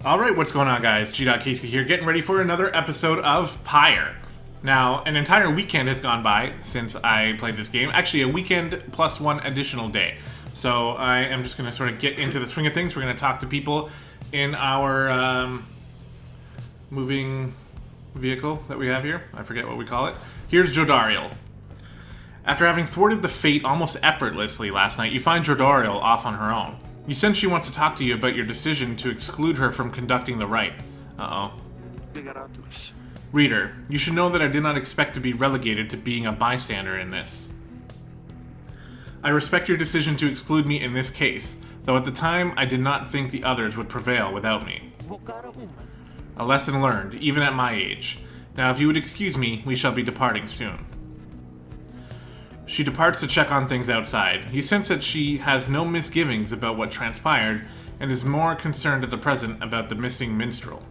Alright, what's going on, guys? gdoggcasey here, getting ready for another episode of Pyre. Now, an entire weekend has gone by since I played this game. Actually, a weekend plus one additional day. So I am just going to sort of get into the swing of things. We're going to talk to people in our moving vehicle that we have here. I forget what we call it. Here's Jodariel. After having thwarted the fate almost effortlessly last night, you find Jodariel off on her own. You sense she wants to talk to you about your decision to exclude her from conducting the rite. Uh-oh. Reader, you should know that I did not expect to be relegated to being a bystander in this. I respect your decision to exclude me in this case, though at the time I did not think the others would prevail without me. A lesson learned, even at my age. Now if you would excuse me, we shall be departing soon. She departs to check on things outside. You sense that she has no misgivings about what transpired, and is more concerned at the present about the missing minstrel.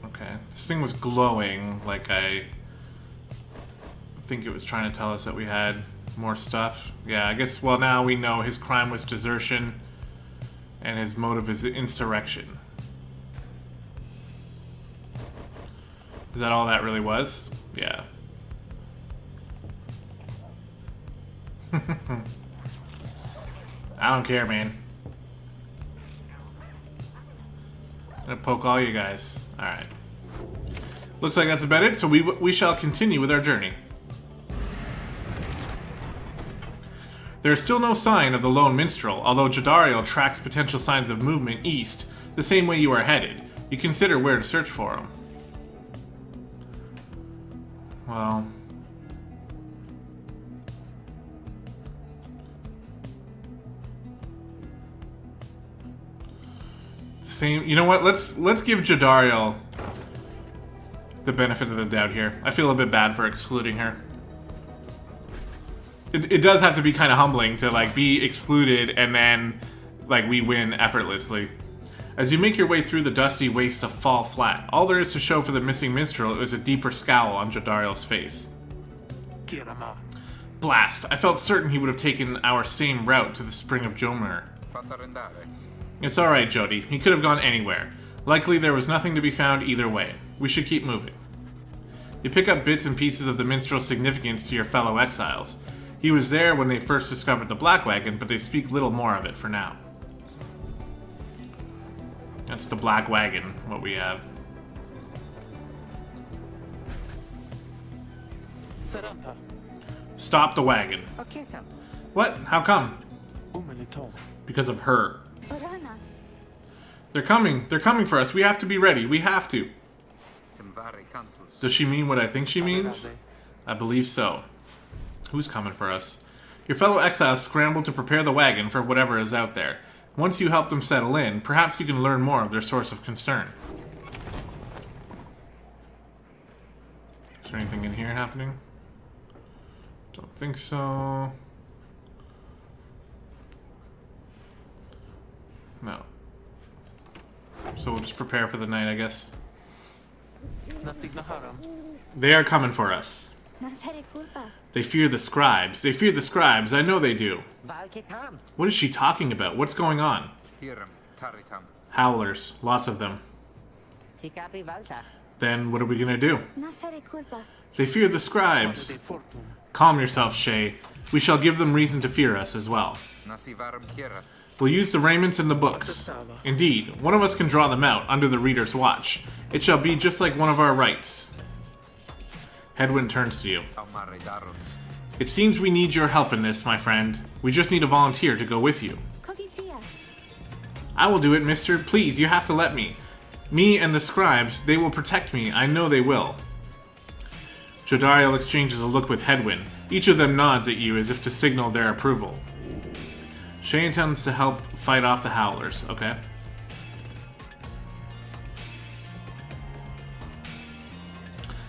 Okay. This thing was glowing, like I think it was trying to tell us that we had more stuff. Yeah, I guess, well, now we know his crime was desertion, and his motive is insurrection. Is that all that really was? Yeah. I don't care, man. I'm gonna poke all you guys. Alright. Looks like that's about it, so we shall continue with our journey. There is still no sign of the lone minstrel, although Jodariel tracks potential signs of movement east, the same way you are headed. You consider where to search for him. Well, same. You know what? Let's give Jodariel the benefit of the doubt here. I feel a bit bad for excluding her. It does have to be kind of humbling to like be excluded and then like we win effortlessly. As you make your way through the dusty wastes of Fall Flat, all there is to show for the missing minstrel is a deeper scowl on Jodariel's face. Blast! I felt certain he would have taken our same route to the Spring of Jomer. It's alright, Jody. He could have gone anywhere. Likely there was nothing to be found either way. We should keep moving. You pick up bits and pieces of the minstrel's significance to your fellow exiles. He was there when they first discovered the Black Wagon, but they speak little more of it for now. That's the Black Wagon, what we have. Stop the wagon. What? How come? Because of her. They're coming. They're coming for us. We have to be ready. We have to. Does she mean what I think she means? I believe so. Who's coming for us? Your fellow exiles scramble to prepare the wagon for whatever is out there. Once you help them settle in, perhaps you can learn more of their source of concern. Is there anything in here happening? Don't think so. No. So we'll just prepare for the night, I guess. They are coming for us. They fear the scribes. They fear the scribes. I know they do. What is she talking about? What's going on? Howlers. Lots of them. Then what are we gonna do? They fear the scribes. Calm yourself, Shay. We shall give them reason to fear us as well. We'll use the raiments and the books. Indeed, one of us can draw them out under the reader's watch. It shall be just like one of our rites. Hedwyn turns to you. It seems we need your help in this, my friend. We just need a volunteer to go with you. I will do it, mister. Please, you have to let me. Me and the scribes, they will protect me. I know they will. Jodariel exchanges a look with Hedwyn. Each of them nods at you as if to signal their approval. Shay intends to help fight off the Howlers. Okay.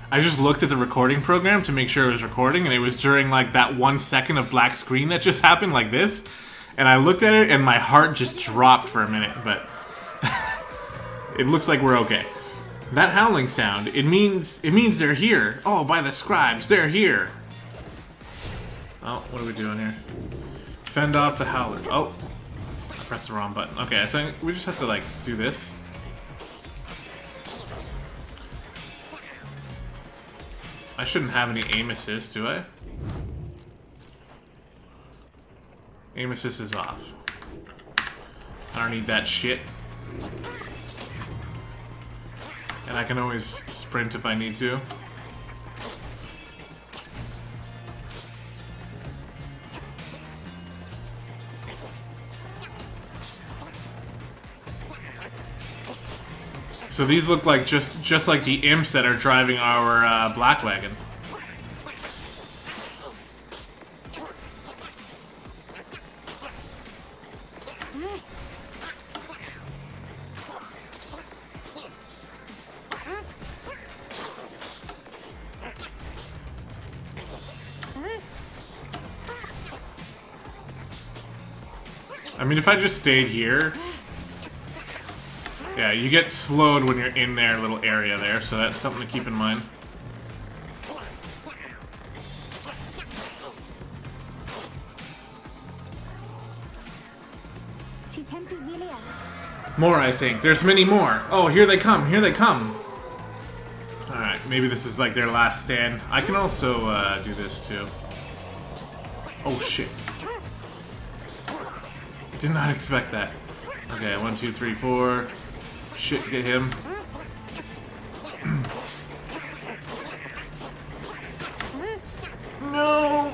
I just looked at the recording program to make sure it was recording, and it was during like that 1 second of black screen that just happened like this. And I looked at it and my heart just dropped for a minute, but it looks like we're okay. That howling sound, it means they're here. Oh, by the scribes, they're here. Oh, what are we doing here? Fend off the howler. Oh, I pressed the wrong button. Okay, I think we just have to like do this. I shouldn't have any aim assist, do I? Aim assist is off. I don't need that shit. And I can always sprint if I need to. So these look like just like the imps that are driving our black wagon. I mean, if I just stayed here... Yeah, you get slowed when you're in their little area there, so that's something to keep in mind. More, I think. There's many more. Oh, here they come. Here they come. Alright, maybe this is like their last stand. I can also do this too. Oh, shit. Did not expect that. Okay, 1, 2, 3, 4. Shit, get him. No!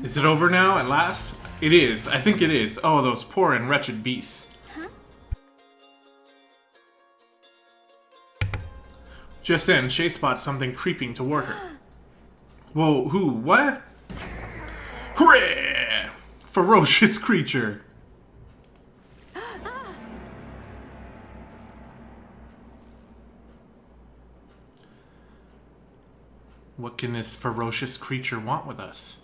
Is it over now, at last? It is. I think it is. Oh, those poor and wretched beasts. Huh? Just then, Shay spots something creeping toward her. Whoa, who? What? Hooray! Ferocious creature. What can this ferocious creature want with us?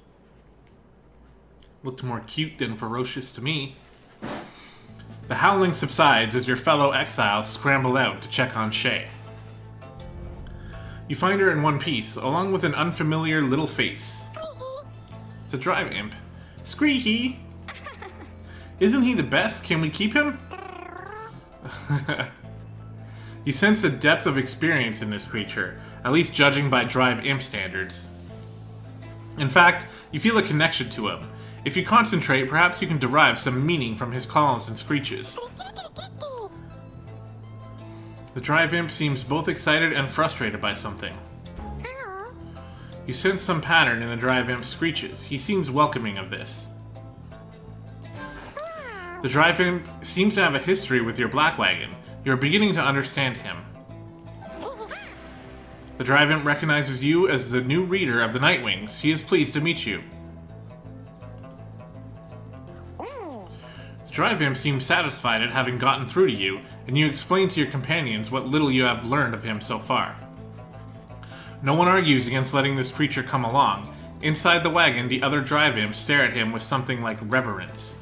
Looked more cute than ferocious to me. The howling subsides as your fellow exiles scramble out to check on Shay. You find her in one piece, along with an unfamiliar little face. It's a drive imp. Squeaky! Isn't he the best? Can we keep him? You sense a depth of experience in this creature, at least judging by drive imp standards. In fact, you feel a connection to him. If you concentrate, perhaps you can derive some meaning from his calls and screeches. The drive imp seems both excited and frustrated by something. You sense some pattern in the drive imp's screeches. He seems welcoming of this. The drive imp seems to have a history with your black wagon. You're beginning to understand him. The drive imp recognizes you as the new reader of the Nightwings. He is pleased to meet you. The drive imp seems satisfied at having gotten through to you, and you explain to your companions what little you have learned of him so far. No one argues against letting this creature come along. Inside the wagon, the other drive imps stare at him with something like reverence.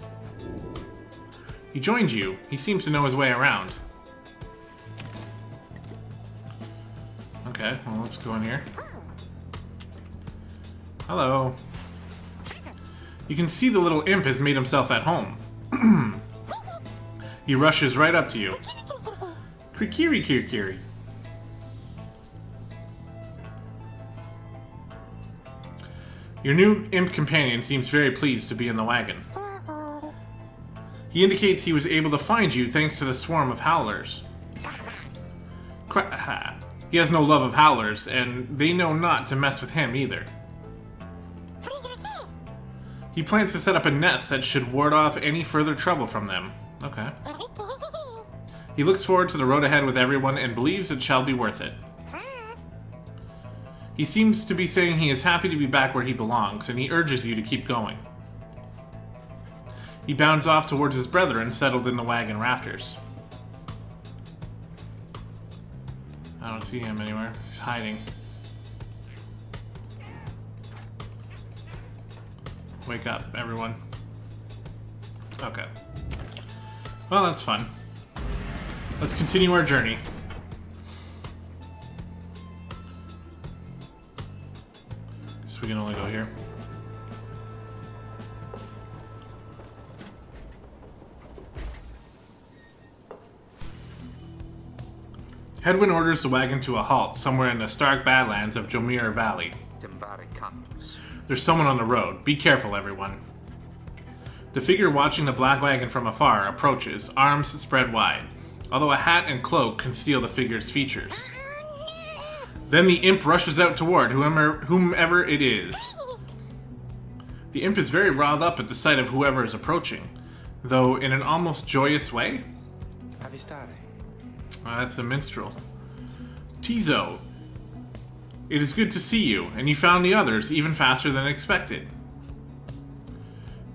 He joins you. He seems to know his way around. Okay, well, let's go in here. Hello. You can see the little imp has made himself at home. He rushes right up to you. Krikiri kirikiri. Your new imp companion seems very pleased to be in the wagon. He indicates he was able to find you thanks to the swarm of howlers. He has no love of howlers, and they know not to mess with him either. He plans to set up a nest that should ward off any further trouble from them. Okay. He looks forward to the road ahead with everyone and believes it shall be worth it. He seems to be saying he is happy to be back where he belongs, and he urges you to keep going. He bounds off towards his brethren settled in the wagon rafters. I don't see him anywhere. He's hiding. Wake up, everyone. Okay. Well, that's fun. Let's continue our journey. So we can only go here. Hedwyn orders the wagon to a halt somewhere in the stark badlands of Jomir Valley. There's someone on the road. Be careful, everyone. The figure watching the black wagon from afar approaches, arms spread wide, although a hat and cloak conceal the figure's features. Then the imp rushes out toward whomever it is. The imp is very riled up at the sight of whoever is approaching, though in an almost joyous way. That's a minstrel. Tizo, it is good to see you, and you found the others even faster than expected.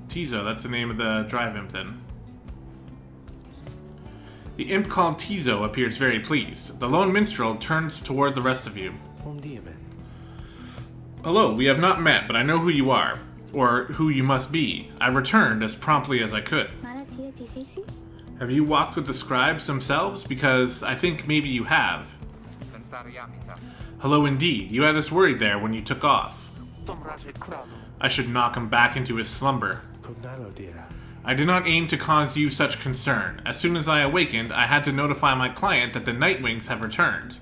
Tizo, that's the name of the drive imp then. The imp called Tizo appears very pleased. The lone minstrel turns toward the rest of you. Hello, we have not met, but I know who you are, or who you must be. I returned as promptly as I could. Have you walked with the scribes themselves? Because I think maybe you have. Hello indeed. You had us worried there when you took off. I should knock him back into his slumber. I did not aim to cause you such concern. As soon as I awakened, I had to notify my client that the Nightwings have returned.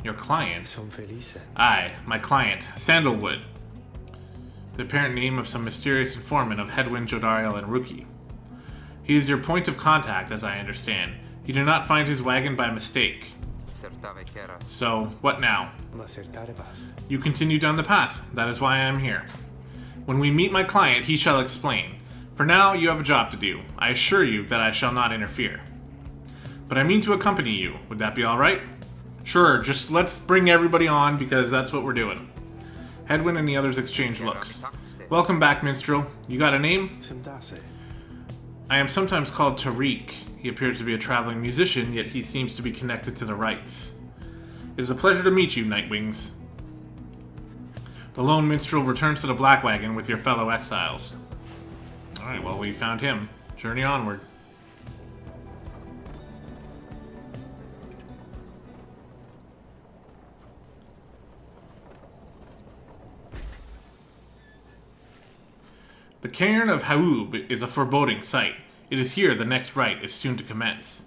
Your client? Aye, my client, Sandalwood. The apparent name of some mysterious informant of Hedwyn, Jodariel, and Rookie. He is your point of contact, as I understand. You did not find his wagon by mistake. So, what now? You continue down the path. That is why I am here. When we meet my client, he shall explain. For now, you have a job to do. I assure you that I shall not interfere. But I mean to accompany you. Would that be alright? Sure, just let's bring everybody on, because that's what we're doing. Hedwyn and the others exchange looks. Welcome back, minstrel. You got a name? I am sometimes called Tariq. He appears to be a traveling musician, yet he seems to be connected to the rites. It is a pleasure to meet you, Nightwings. The lone minstrel returns to the black wagon with your fellow exiles. Alright, well, we found him. Journey onward. The cairn of Haoub is a foreboding sight. It is here the next rite is soon to commence.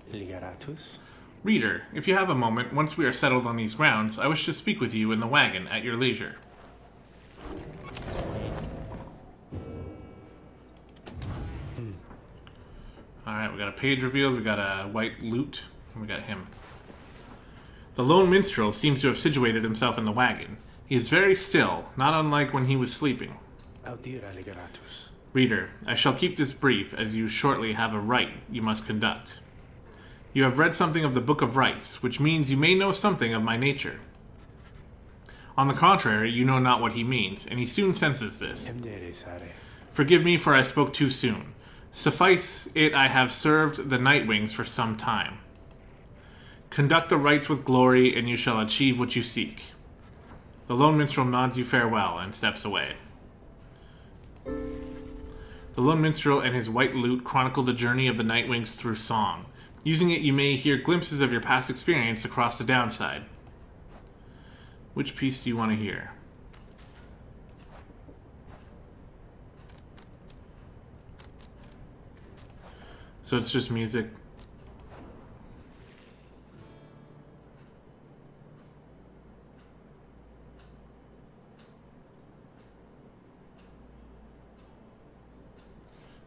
Reader, if you have a moment, once we are settled on these grounds, I wish to speak with you in the wagon at your leisure. Alright, we got a page revealed, we got a white lute, and we got him. The lone minstrel seems to have situated himself in the wagon. He is very still, not unlike when he was sleeping. Reader, I shall keep this brief, as you shortly have a rite you must conduct. You have read something of the Book of Rites, which means you may know something of my nature. On the contrary, you know not what he means, and he soon senses this. Forgive me, for I spoke too soon. Suffice it, I have served the Nightwings for some time. Conduct the rites with glory, and you shall achieve what you seek. The lone minstrel nods you farewell and steps away. The lone minstrel and his white lute chronicle the journey of the Nightwings through song. Using it, you may hear glimpses of your past experience across the downside. Which piece do you want to hear? So it's just music.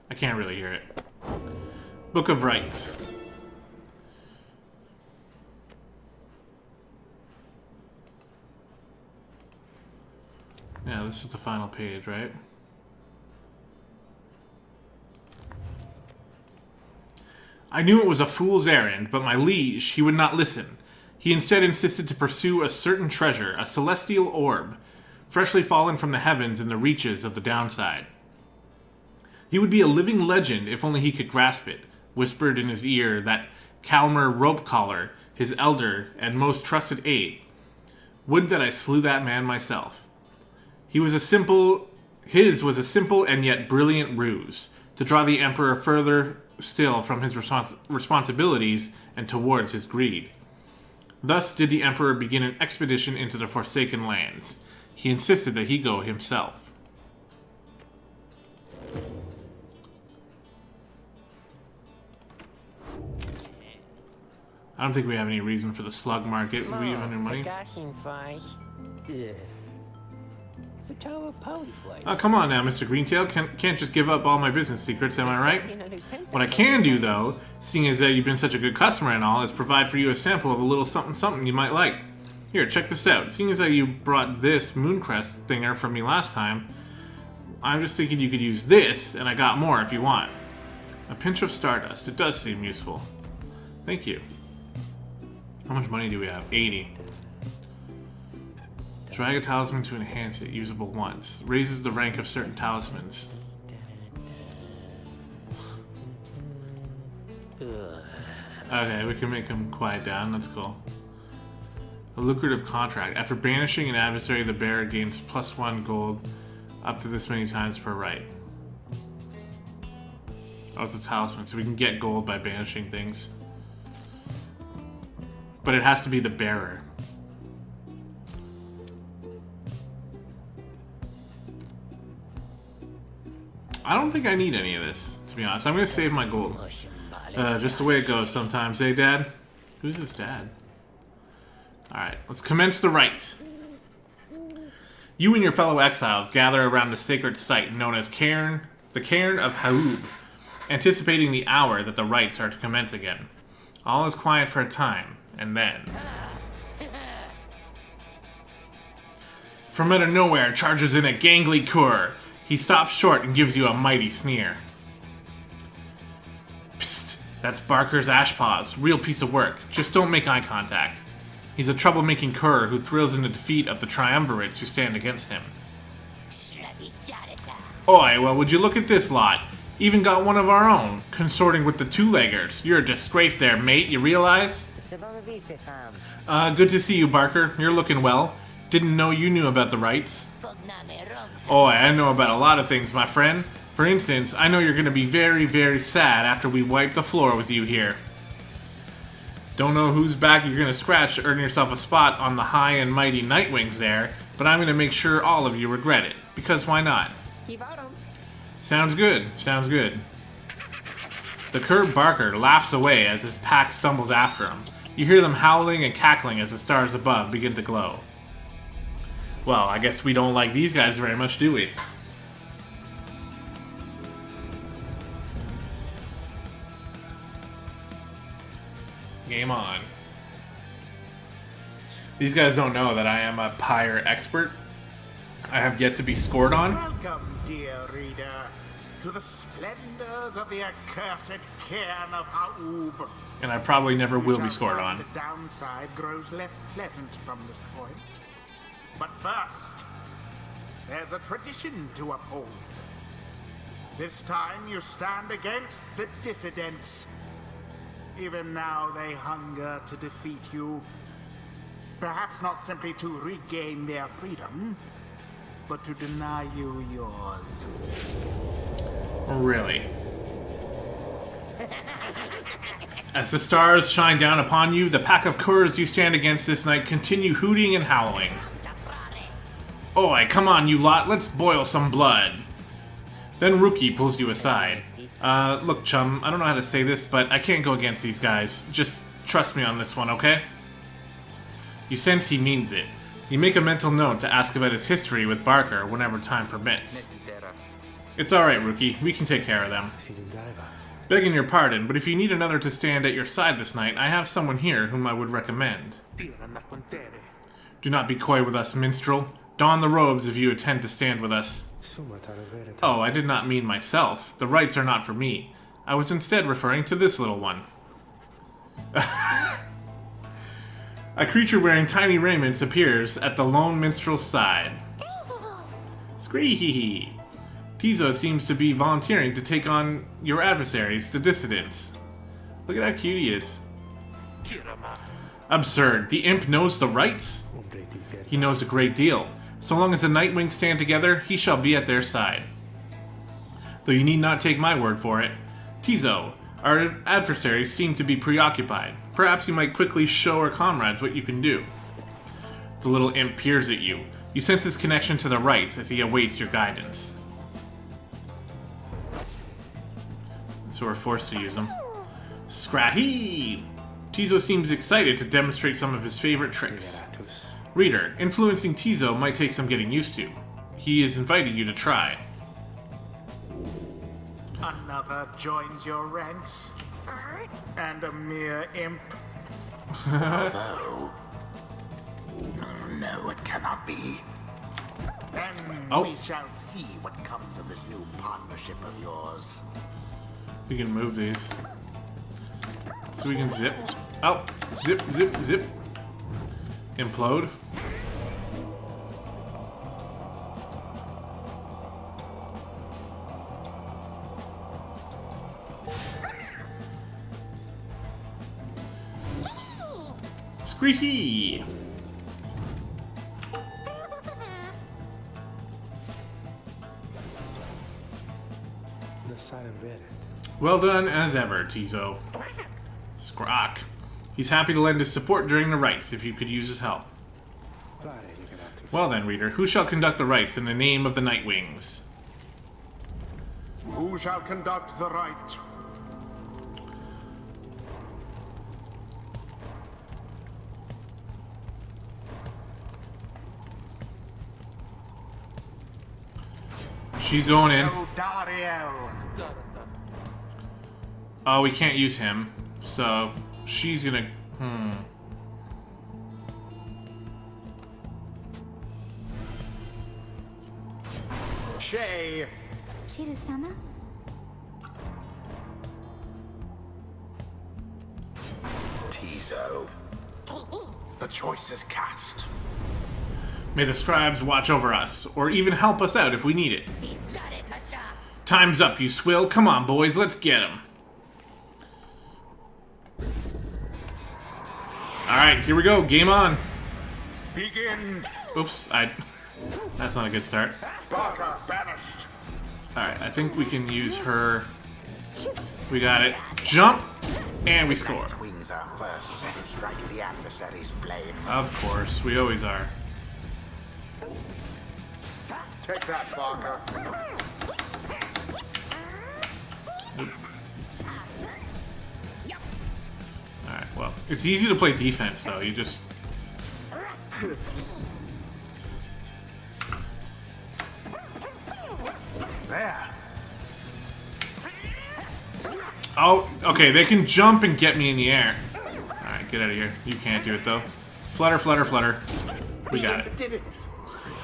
I can't really hear it. Book of Rites. Yeah, this is the final page, right? I knew it was a fool's errand, but my liege, he would not listen. He instead insisted to pursue a certain treasure, a celestial orb, freshly fallen from the heavens in the reaches of the downside. He would be a living legend if only he could grasp it, whispered in his ear that Calmer Ropecollar, his elder and most trusted aide. Would that I slew that man myself. He was a simple His was a simple and yet brilliant ruse, to draw the Emperor further still from his responsibilities and towards his greed. Thus did the Emperor begin an expedition into the Forsaken Lands. He insisted that he go himself. I don't think we have any reason for the slug market. We have any money? Oh, come on now, Mr. Greentail. Can't just give up all my business secrets, am I right? What I can do, though, seeing as that you've been such a good customer and all, is provide for you a sample of a little something you might like. Here, check this out. Seeing as that you brought this Mooncrest thinger from me last time, I'm just thinking you could use this, and I got more if you want. A pinch of stardust. It does seem useful. Thank you. How much money do we have? 80. Drag a talisman to enhance it. Usable once. Raises the rank of certain talismans. Okay, we can make him quiet down. That's cool. A lucrative contract. After banishing an adversary, the bearer gains +1 gold up to this many times per right. Oh, it's a talisman, so we can get gold by banishing things. But it has to be the bearer. I don't think I need any of this, to be honest. I'm going to save my gold. Just the way it goes sometimes, eh, Dad? Who's his dad? Alright, let's commence the rite. You and your fellow exiles gather around the sacred site known as Cairn, the Cairn of Haub, anticipating the hour that the rites are to commence again. All is quiet for a time, and then... From out of nowhere charges in a gangly cur. He stops short and gives you a mighty sneer. Psst, that's Barker's Ashpaws. Real piece of work. Just don't make eye contact. He's a troublemaking cur who thrills in the defeat of the triumvirates who stand against him. Oi, well, would you look at this lot? Even got one of our own, consorting with the two-leggers. You're a disgrace there, mate, you realize? Good to see you, Barker. You're looking well. Didn't know you knew about the rites. Oh, I know about a lot of things, my friend. For instance, I know you're going to be very, very sad after we wipe the floor with you here. Don't know whose back you're going to scratch to earn yourself a spot on the high and mighty Nightwings there, but I'm going to make sure all of you regret it. Because why not? Sounds good. Sounds good. The cur Barker laughs away as his pack stumbles after him. You hear them howling and cackling as the stars above begin to glow. Well, I guess we don't like these guys very much, do we? Game on. These guys don't know that I am a Pyre expert. I have yet to be scored on. Welcome, dear reader, to the splendors of the accursed cairn of Haub. And I probably never will be scored on. The downside grows less pleasant from this point. But first, there's a tradition to uphold. This time you stand against the dissidents. Even now they hunger to defeat you. Perhaps not simply to regain their freedom, but to deny you yours. Really? As the stars shine down upon you, the pack of curs you stand against this night continue hooting and howling. Oi, come on, you lot, let's boil some blood. Then Rookie pulls you aside. Look, chum, I don't know how to say this, but I can't go against these guys. Just trust me on this one, okay? You sense he means it. You make a mental note to ask about his history with Barker whenever time permits. It's alright, Rookie. We can take care of them. Begging your pardon, but if you need another to stand at your side this night, I have someone here whom I would recommend. Do not be coy with us, minstrel. Don the robes if you intend to stand with us. Oh, I did not mean myself. The rites are not for me. I was instead referring to this little one. A creature wearing tiny raiments appears at the lone minstrel's side. Scree-hee-hee. Tizo seems to be volunteering to take on your adversaries, the dissidents. Look at how cute he is. Absurd. The imp knows the rites? He knows a great deal. So long as the Nightwings stand together, he shall be at their side. Though you need not take my word for it. Tizo, our adversaries seem to be preoccupied. Perhaps you might quickly show our comrades what you can do. The little imp peers at you. You sense his connection to the rites as he awaits your guidance. So we're forced to use them. Scrahi! Tizo seems excited to demonstrate some of his favorite tricks. Reader, influencing Tizo might take some getting used to. He has invited you to try. Another joins your ranks? And a mere imp? Although... No, it cannot be. And we shall see what comes of this new partnership of yours. We can move these. So we can zip. Oh! Zip, zip, zip. Implode. Squeaky! Well done as ever, Tizo. Scrock. He's happy to lend his support during the rites if you could use his help. Well then, reader, who shall conduct the rites in the name of the Nightwings? Who shall conduct the rite? She's going in. Dariel. Oh, we can't use him. So, she's gonna... Shay. Shiru-sama? Tizo. The choice is cast. May the scribes watch over us, or even help us out if we need it. Time's up, you swill. Come on, boys, let's get him. Alright, here we go. Game on. Begin. Oops, that's not a good start. Barker banished. Alright, I think we can use her. We got it. Jump! And we score. Wings are first to strike the adversary's flame. Of course, we always are. Take that, Barker. Alright, well, it's easy to play defense, though. You just... There. Oh, okay, they can jump and get me in the air. Alright, get out of here. You can't do it, though. Flutter, flutter, flutter. We got it. Did it.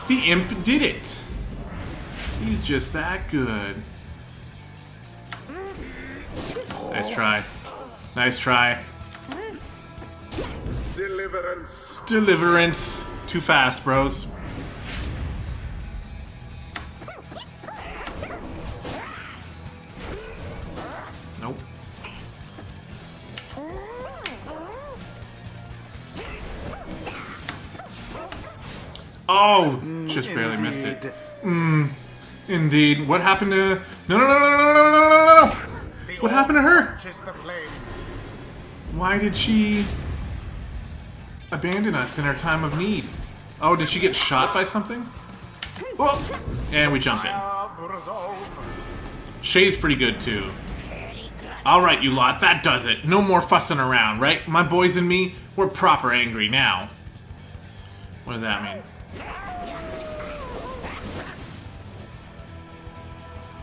The imp did it! He's just that good. Nice try. Nice try. Deliverance. Deliverance. Too fast, bros. Nope. Oh, just barely missed it. Indeed. What happened to... No, no, no, no, no, no, no, no, no, no! What happened to her? Why did she abandon us in our time of need? Oh, did she get shot by something? Oh! And we jump in. Shay's pretty good, too. Alright, you lot, that does it. No more fussing around, right? My boys and me, we're proper angry now. What does that mean?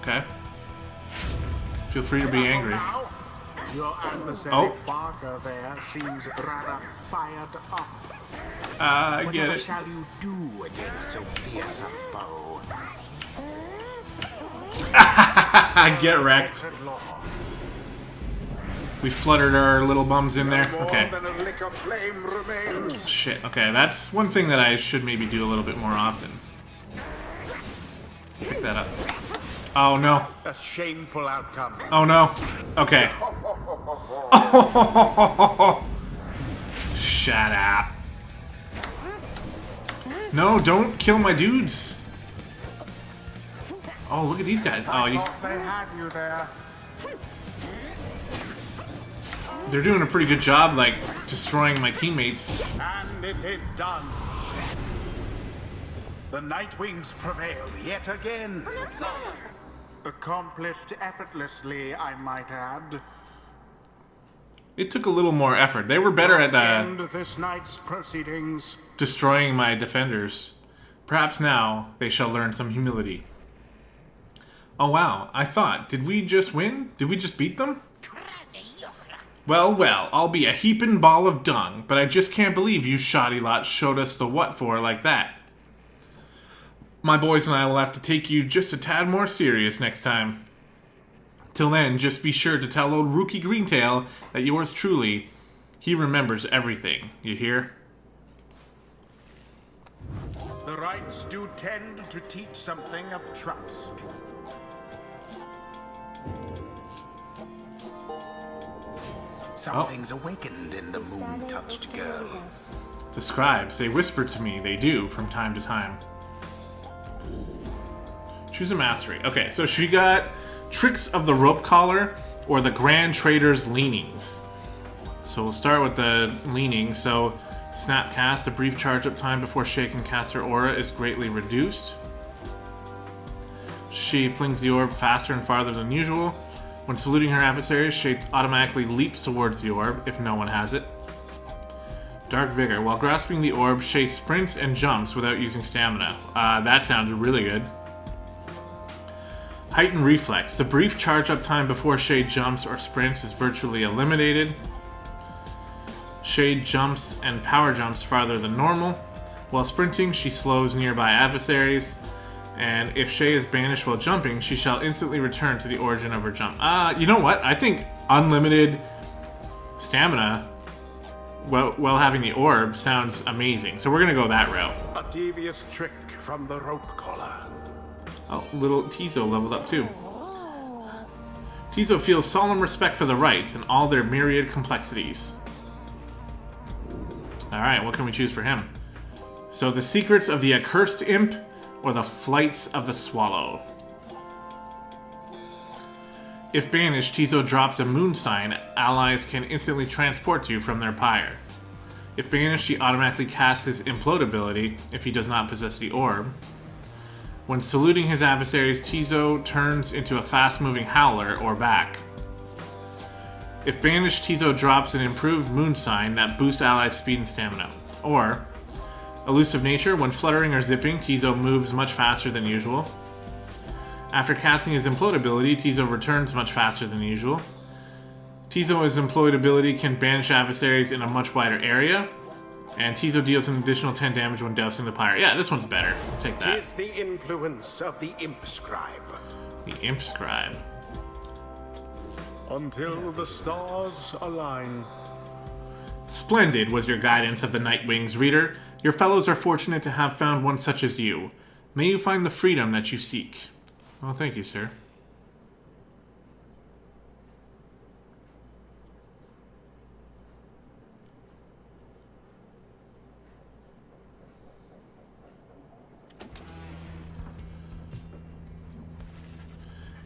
Okay. Feel free to be angry. Your adversary Barker there seems rather fired up. I get What it. shall you do against so fierce a foe? Get wrecked. Sacred law. We fluttered our little bums in there. More Okay. than a lick of flame remains. Shit. Okay, that's one thing that I should maybe do a little bit more often. Pick that up. Oh no. A shameful outcome. Oh no. Okay. Shut up. No, don't kill my dudes. Oh, look at these guys. Oh, I thought they had you there. they're doing a pretty good job, like, destroying my teammates. And it is done. The Nightwings prevail yet again. Accomplished effortlessly, I might add. It took a little more effort. They were better Let's at end this night's proceedings. destroying my defenders. Perhaps now they shall learn some humility. Oh wow, I thought, did we just win? Did we just beat them? Well, well, I'll be a heaping ball of dung, but I just can't believe you shoddy lot showed us the what for like that. My boys and I will have to take you just a tad more serious next time. Till then, just be sure to tell old Rookie Greentail that yours truly, he remembers everything, you hear? The rites do tend to teach something of trust. Something's awakened in the moon-touched girl. The scribes, they whisper to me, they do, from time to time. Choose a mastery. Okay, so she got Tricks of the Rope Collar or the Grand Trader's Leanings. So we'll start with the leaning. So snap cast, a brief charge up time before Shay can cast her aura is greatly reduced. She flings the orb faster and farther than usual. When saluting her adversaries, Shay automatically leaps towards the orb if no one has it. Dark Vigor. While grasping the orb, Shay sprints and jumps without using stamina. That sounds really good. Heightened Reflex. The brief charge up time before Shay jumps or sprints is virtually eliminated. Shay jumps and power jumps farther than normal. While sprinting, she slows nearby adversaries. And if Shay is banished while jumping, she shall instantly return to the origin of her jump. You know what? I think unlimited stamina while having the orb sounds amazing. So we're going to go that route. A devious trick from the rope collar. Oh, little Tizo leveled up too. Tizo feels solemn respect for the rites and all their myriad complexities. Alright, what can we choose for him? So the secrets of the accursed imp or the flights of the swallow. If banished, Tizo drops a moon sign. Allies can instantly transport you from their pyre. If banished, he automatically casts his implode ability if he does not possess the orb. When saluting his adversaries, Tizo turns into a fast-moving howler or back. If banished, Tizo drops an improved moon sign that boosts allies' speed and stamina. Or, Elusive Nature. When fluttering or zipping, Tizo moves much faster than usual. After casting his implode ability, Tizo returns much faster than usual. Tizo's implode ability can banish adversaries in a much wider area. And Tizo deals an additional 10 damage when dousing the pyre. Yeah, this one's better. Take that. 'Tis the influence of the Imp Scribe. The Imp Scribe. Until the stars align. Splendid was your guidance of the Nightwings, reader. Your fellows are fortunate to have found one such as you. May you find the freedom that you seek. Well, thank you, sir.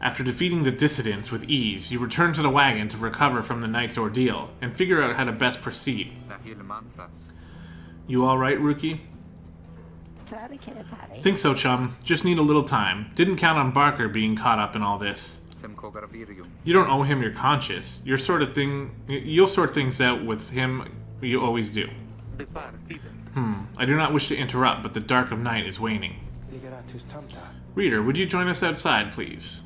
After defeating the dissidents with ease, you return to the wagon to recover from the night's ordeal, and figure out how to best proceed. You alright, Rookie? Think so, chum. Just need a little time. Didn't count on Barker being caught up in all this. You don't owe him your conscience. You'll sort things out with him, you always do. I do not wish to interrupt, but the dark of night is waning. Reader, would you join us outside, please?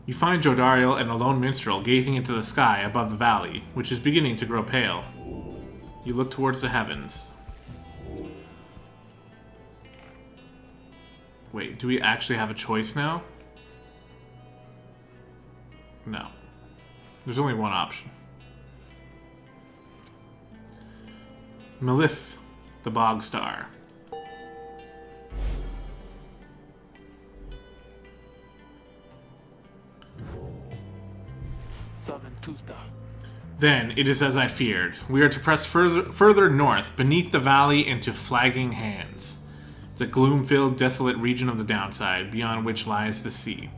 You find Jodariel and the lone minstrel gazing into the sky above the valley, which is beginning to grow pale. You look towards the heavens. Wait, do we actually have a choice now? No. There's only one option. Melith, the Bog Star. Then it is as I feared. We are to press further north, beneath the valley, into Flagging Hands. It's a gloom-filled, desolate region of the downside, beyond which lies the sea.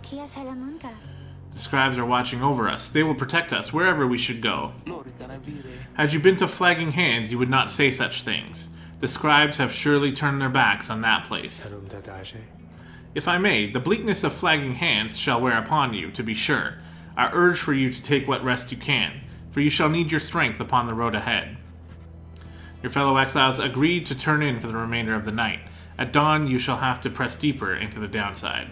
Kia Salamanca. The scribes are watching over us. They will protect us wherever we should go. Had you been to Flagging Hands, you would not say such things. The scribes have surely turned their backs on that place. If I may, the bleakness of Flagging Hands shall wear upon you, to be sure. I urge for you to take what rest you can, for you shall need your strength upon the road ahead. Your fellow exiles agreed to turn in for the remainder of the night. At dawn, you shall have to press deeper into the downside.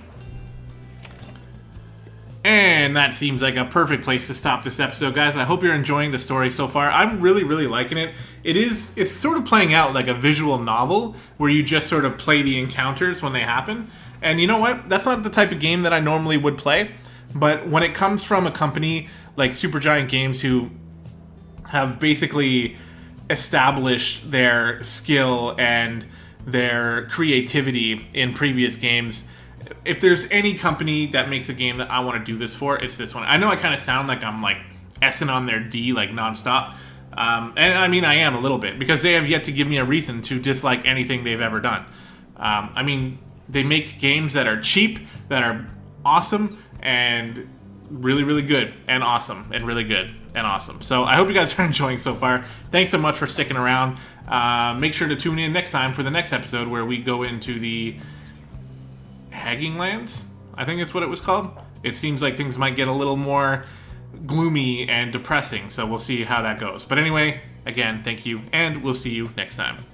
And that seems like a perfect place to stop this episode, guys. I hope you're enjoying the story so far. I'm really, really liking it. It's sort of playing out like a visual novel where you just sort of play the encounters when they happen. And you know what? That's not the type of game that I normally would play. But when it comes from a company like Supergiant Games, who have basically established their skill and their creativity in previous games, if there's any company that makes a game that I want to do this for, it's this one. I know I kind of sound like I'm like S-ing on their D like nonstop. And I mean, I am a little bit, because they have yet to give me a reason to dislike anything they've ever done. I mean, they make games that are cheap, that are awesome, and really, really good, and awesome, and really good, and awesome. So I hope you guys are enjoying so far. Thanks so much for sticking around. Make sure to tune in next time for the next episode, where we go into the Hagging Lands, I think that's what it was called. It seems like things might get a little more gloomy and depressing, so we'll see how that goes. But anyway, again, thank you, and we'll see you next time.